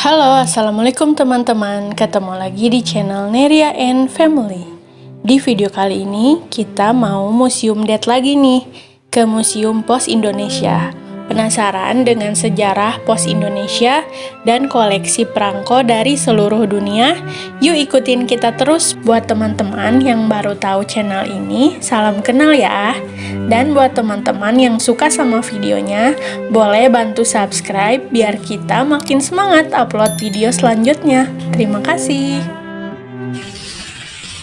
Halo, assalamualaikum teman-teman. Ketemu lagi di channel Neria and Family. Di video kali ini kita mau museum date lagi nih ke Museum Pos Indonesia. Penasaran dengan sejarah Pos Indonesia dan koleksi perangko dari seluruh dunia? Yuk ikutin kita terus. Buat teman-teman yang baru tahu channel ini, salam kenal ya. Dan buat teman-teman yang suka sama videonya, boleh bantu subscribe biar kita makin semangat upload video selanjutnya. Terima kasih.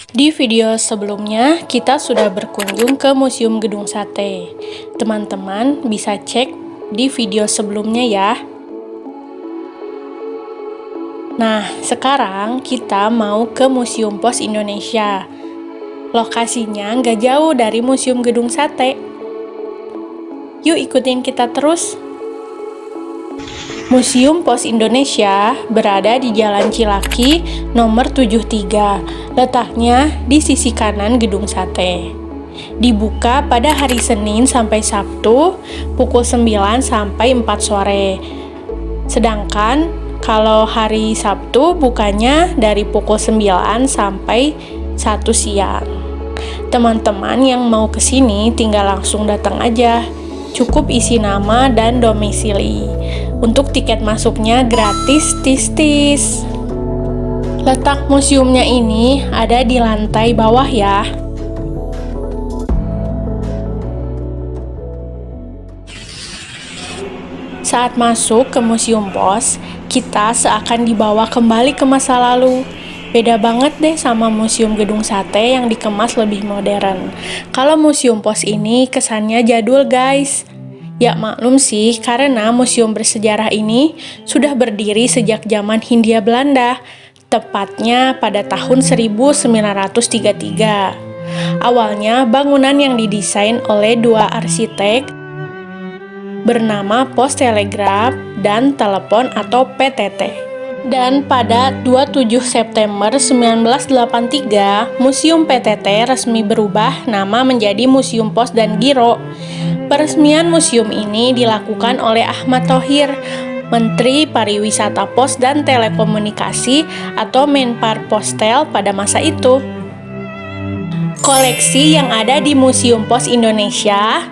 Di video sebelumnya, kita sudah berkunjung ke Museum Gedung Sate. Teman-teman bisa cek di video sebelumnya ya. Nah, sekarang kita mau ke Museum Pos Indonesia. Lokasinya nggak jauh dari Museum Gedung Sate. Yuk ikutin kita terus. Museum Pos Indonesia berada di Jalan Cilaki nomor 73. Letaknya di sisi kanan Gedung Sate. Dibuka pada hari Senin sampai Sabtu pukul 9 sampai 4 sore. Sedangkan kalau hari Sabtu bukanya dari pukul 9 sampai 1 siang. Teman-teman yang mau ke sini tinggal langsung datang aja. Cukup isi nama dan domisili. Untuk tiket masuknya gratis tis-tis. Letak museumnya ini ada di lantai bawah ya. Saat masuk ke Museum Pos, kita seakan dibawa kembali ke masa lalu. Beda banget deh sama Museum Gedung Sate yang dikemas lebih modern. Kalau Museum Pos ini kesannya jadul guys. Ya maklum sih, karena museum bersejarah ini sudah berdiri sejak zaman Hindia Belanda, tepatnya pada tahun 1933. Awalnya bangunan yang didesain oleh dua arsitek bernama Pos Telegraf dan Telepon atau PTT. Dan pada 27 September 1983, Museum PTT resmi berubah nama menjadi Museum Pos dan Giro. Peresmian museum ini dilakukan oleh Ahmad Thohir, Menteri Pariwisata Pos dan Telekomunikasi atau Menpar Postel pada masa itu. Koleksi yang ada di Museum Pos Indonesia.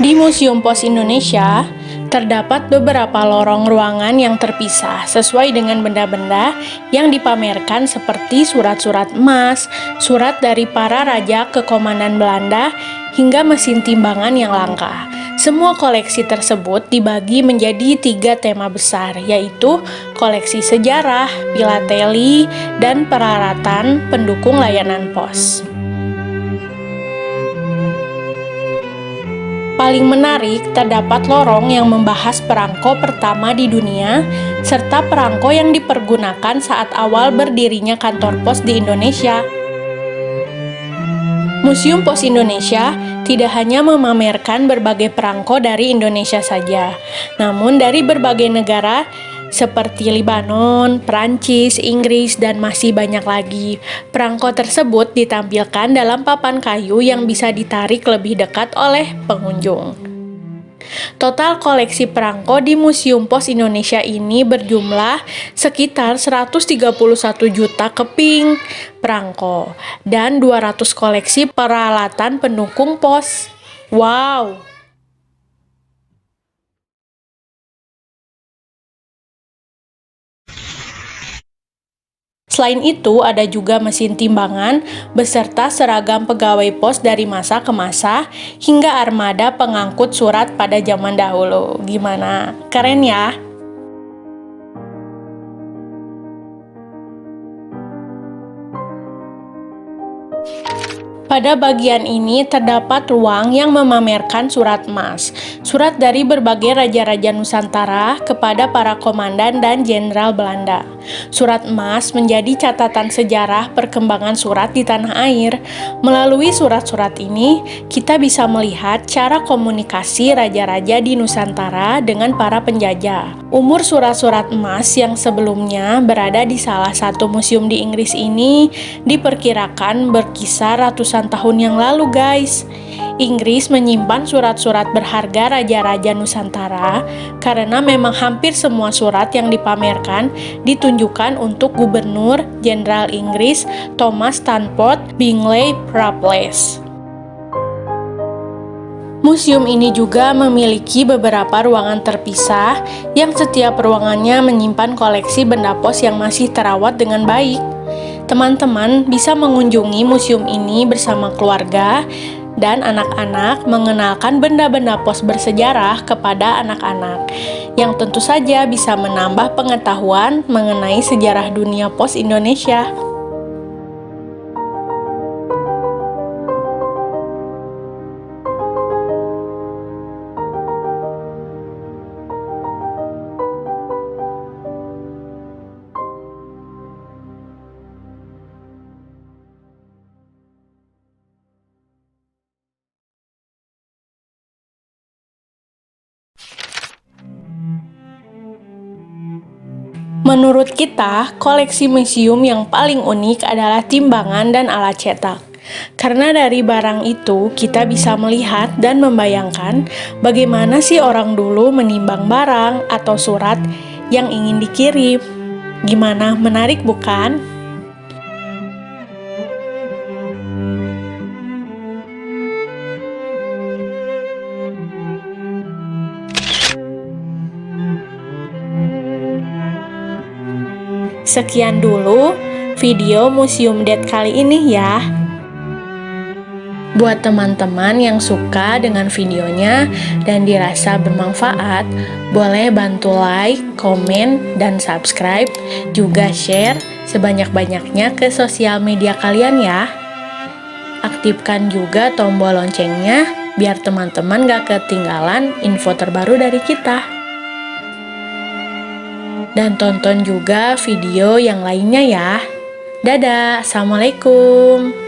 Di Museum Pos Indonesia, terdapat beberapa lorong ruangan yang terpisah sesuai dengan benda-benda yang dipamerkan seperti surat-surat emas, surat dari para raja ke komandan Belanda, hingga mesin timbangan yang langka. Semua koleksi tersebut dibagi menjadi 3 tema besar, yaitu koleksi sejarah, filateli, dan peralatan pendukung layanan pos. Paling menarik, terdapat lorong yang membahas perangko pertama di dunia, serta perangko yang dipergunakan saat awal berdirinya kantor pos di Indonesia. Museum Pos Indonesia tidak hanya memamerkan berbagai perangko dari Indonesia saja, namun dari berbagai negara seperti Lebanon, Prancis, Inggris, dan masih banyak lagi. Perangko tersebut ditampilkan dalam papan kayu yang bisa ditarik lebih dekat oleh pengunjung. Total koleksi perangko di Museum Pos Indonesia ini berjumlah sekitar 131 juta keping perangko dan 200 koleksi peralatan pendukung pos. Wow! Selain itu, ada juga mesin timbangan beserta seragam pegawai pos dari masa ke masa hingga armada pengangkut surat pada zaman dahulu. Gimana? Keren ya? Pada bagian ini terdapat ruang yang memamerkan surat emas, surat dari berbagai raja-raja Nusantara kepada para komandan dan jenderal Belanda. Surat emas menjadi catatan sejarah perkembangan surat di tanah air. Melalui surat-surat ini, kita bisa melihat cara komunikasi raja-raja di Nusantara dengan para penjajah. Umur surat-surat emas yang sebelumnya berada di salah satu museum di Inggris ini diperkirakan berkisar ratusan tahun yang lalu guys. Inggris menyimpan surat-surat berharga raja-raja Nusantara karena memang hampir semua surat yang dipamerkan ditunjukkan untuk Gubernur Jenderal Inggris Thomas Stanford Bingley Raffles. Museum ini juga memiliki beberapa ruangan terpisah yang setiap ruangannya menyimpan koleksi benda pos yang masih terawat dengan baik. Teman-teman bisa mengunjungi museum ini bersama keluarga dan anak-anak mengenalkan benda-benda pos bersejarah kepada anak-anak, yang tentu saja bisa menambah pengetahuan mengenai sejarah dunia pos Indonesia. Menurut kita, koleksi museum yang paling unik adalah timbangan dan alat cetak. Karena dari barang itu, kita bisa melihat dan membayangkan bagaimana sih orang dulu menimbang barang atau surat yang ingin dikirim. Gimana, menarik bukan? Sekian dulu video Museum Date kali ini ya. Buat teman-teman yang suka dengan videonya dan dirasa bermanfaat, boleh bantu like, komen, dan subscribe, juga share sebanyak-banyaknya ke sosial media kalian ya. Aktifkan juga tombol loncengnya biar teman-teman gak ketinggalan info terbaru dari kita. Dan tonton juga video yang lainnya ya. Dadah, assalamualaikum.